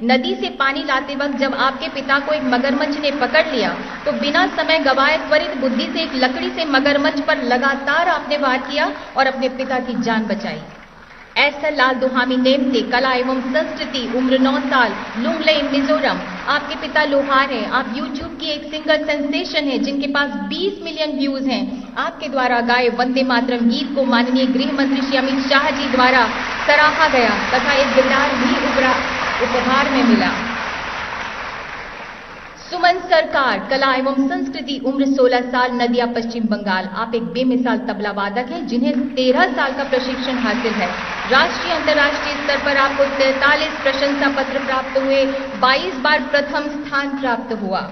नदी से पानी लाते वक्त जब आपके पिता को एक मगरमच्छ ने पकड़ लिया तो बिना समय गवाए त्वरित बुद्धि से एक लकड़ी से मगरमच्छ पर लगातार आपने वार किया और अपने पिता की जान बचाई। ऐसा लाल दुहामी नेमते, कला एवं संस्कृति, उम्र 9 साल, लुंगलेई, मिजोरम। आपके पिता लोहार हैं। आप यूट्यूब की एक सिंगर सेंसेशन हैं जिनके पास 20 मिलियन व्यूज हैं। आपके द्वारा गाए वंदे मातरम गीत को माननीय गृह मंत्री श्री अमित शाह जी द्वारा सराहा गया तथा एक गिटार भी उपहार में मिला। सुमन सरकार, कला एवं संस्कृति, उम्र 16 साल, नदिया, पश्चिम बंगाल। आप एक बेमिसाल तबला वादक हैं जिन्हें 13 साल का प्रशिक्षण हासिल है। राष्ट्रीय अंतर्राष्ट्रीय स्तर पर आपको 43 प्रशंसा पत्र प्राप्त हुए, 22 बार प्रथम स्थान प्राप्त हुआ।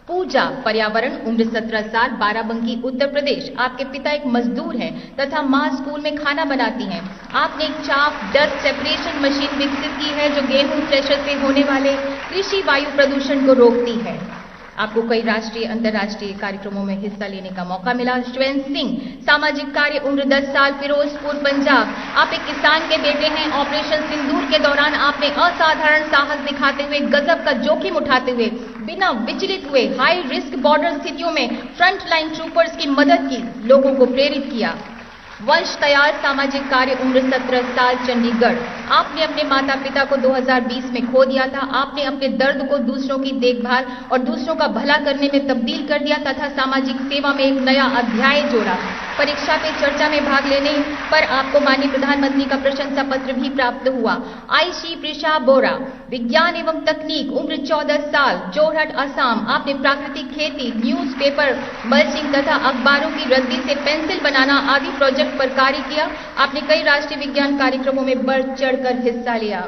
पूजा, पर्यावरण, उम्र 17 साल, बाराबंकी, उत्तर प्रदेश। आपके पिता एक मजदूर हैं तथा मां स्कूल में खाना बनाती हैं। आपने एक चाप डस्ट सेपरेशन मशीन विकसित की है जो गेहूं थ्रेशर से होने वाले कृषि वायु प्रदूषण को रोकती है। आपको कई राष्ट्रीय अंतर्राष्ट्रीय कार्यक्रमों में हिस्सा लेने का मौका मिला। श्वेन सिंह, सामाजिक कार्य, उम्र 10 साल, फिरोजपुर, पंजाब। आप एक किसान के बेटे हैं। ऑपरेशन सिंदूर के दौरान आपने असाधारण साहस दिखाते हुए, गजब का जोखिम उठाते हुए, बिना विचलित हुए हाई रिस्क बॉर्डर स्थितियों में फ्रंट लाइन ट्रूपर्स की मदद की, लोगों को प्रेरित किया। वंश तैयार, सामाजिक कार्य, उम्र 17 साल, चंडीगढ़। आपने अपने माता पिता को 2020 में खो दिया था। आपने अपने दर्द को दूसरों की देखभाल और दूसरों का भला करने में तब्दील कर दिया तथा सामाजिक सेवा में एक नया अध्याय जोड़ा। परीक्षा पे चर्चा में भाग लेने पर आपको माननीय प्रधानमंत्री का प्रशंसा पत्र भी प्राप्त हुआ। आयशी प्रिशा बोरा, विज्ञान एवं तकनीक, उम्र 14 साल, जोरहट, असम। आपने प्राकृतिक खेती, न्यूज़पेपर मल्चिंग तथा अखबारों की रद्दी से पेंसिल बनाना आदि प्रोजेक्ट पर कार्य किया। आपने कई राष्ट्रीय विज्ञान कार्यक्रमों में बढ़ चढ़कर हिस्सा लिया।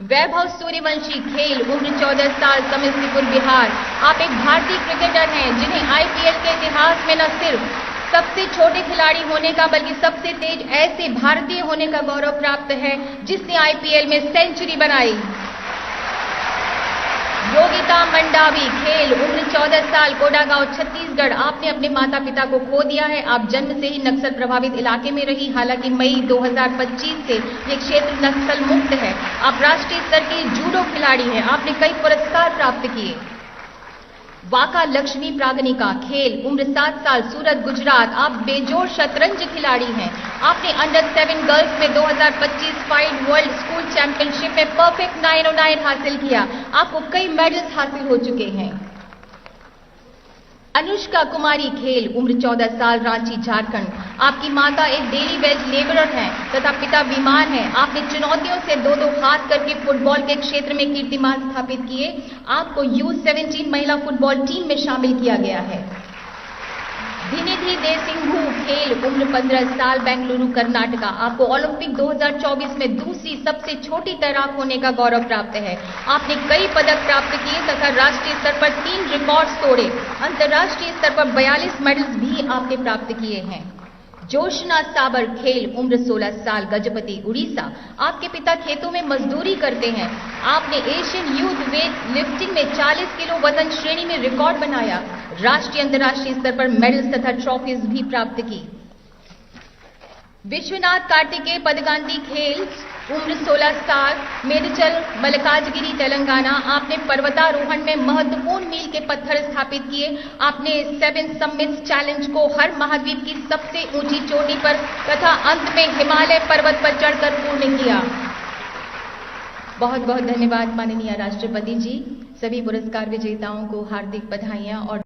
वैभव सूर्यवंशी, खेल, उम्र 14 साल, समस्तीपुर, बिहार। आप एक भारतीय क्रिकेटर हैं जिन्हें आईपीएल के इतिहास में न सिर्फ सबसे छोटे खिलाड़ी होने का बल्कि सबसे तेज ऐसे भारतीय होने का गौरव प्राप्त है जिसने आईपीएल में सेंचुरी बनाई। योगिता मंडावी, खेल, उम्र 14 साल, कोडागांव, छत्तीसगढ़। आपने अपने माता पिता को खो दिया है। आप जन्म से ही नक्सल प्रभावित इलाके में रही, हालांकि मई 2025 से ये क्षेत्र नक्सल मुक्त है। आप राष्ट्रीय स्तर के जूडो खिलाड़ी हैं। आपने कई पुरस्कार प्राप्त किए। वाका लक्ष्मी प्रागनिका, खेल, उम्र 7 साल, सूरत, गुजरात। आप बेजोड़ शतरंज खिलाड़ी हैं। आपने अंडर 7 गर्ल्स में 2025 फाइड वर्ल्ड स्कूल चैंपियनशिप में परफेक्ट 909 हासिल किया। आपको कई मेडल्स हासिल हो चुके हैं। अनुष्का कुमारी, खेल, उम्र 14 साल, रांची, झारखंड। आपकी माता एक डेली वेज लेबरर हैं तथा पिता बीमार हैं। आपने चुनौतियों से दो हाथ करके फुटबॉल के क्षेत्र में कीर्तिमान स्थापित किए। आपको U17 महिला फुटबॉल टीम में शामिल किया गया है। धिनिधि देसिंघु, खेल, उम्र 15 साल, बेंगलुरु, कर्नाटका। आपको ओलंपिक 2024 में दूसरी सबसे छोटी तैराक होने का गौरव प्राप्त है। आपने कई पदक प्राप्त किए तथा राष्ट्रीय स्तर पर 3 रिकॉर्ड्स तोड़े। अंतर्राष्ट्रीय स्तर पर 42 मेडल्स भी आपने प्राप्त किए हैं। जोशना साबर, खेल, उम्र 16 साल, गजपति, उड़ीसा। आपके पिता खेतों में मजदूरी करते हैं। आपने एशियन यूथ वेट लिफ्टिंग में 40 किलो वजन श्रेणी में रिकॉर्ड बनाया। राष्ट्रीय अंतर्राष्ट्रीय स्तर पर मेडल्स तथा ट्रॉफीज भी प्राप्त की। विश्वनाथ कार्तिकेय पदगांधी, खेल, उम्र 16 साल, मेदचल, मल्काजगिरी, तेलंगाना। आपने पर्वतारोहण में महत्वपूर्ण मील के पत्थर स्थापित किए। आपने 7 समिट्स चैलेंज को हर महाद्वीप की सबसे ऊंची चोटी पर तथा अंत में हिमालय पर्वत पर चढ़कर पूर्ण किया। बहुत बहुत धन्यवाद माननीय राष्ट्रपति जी। सभी पुरस्कार विजेताओं को हार्दिक बधाइयां और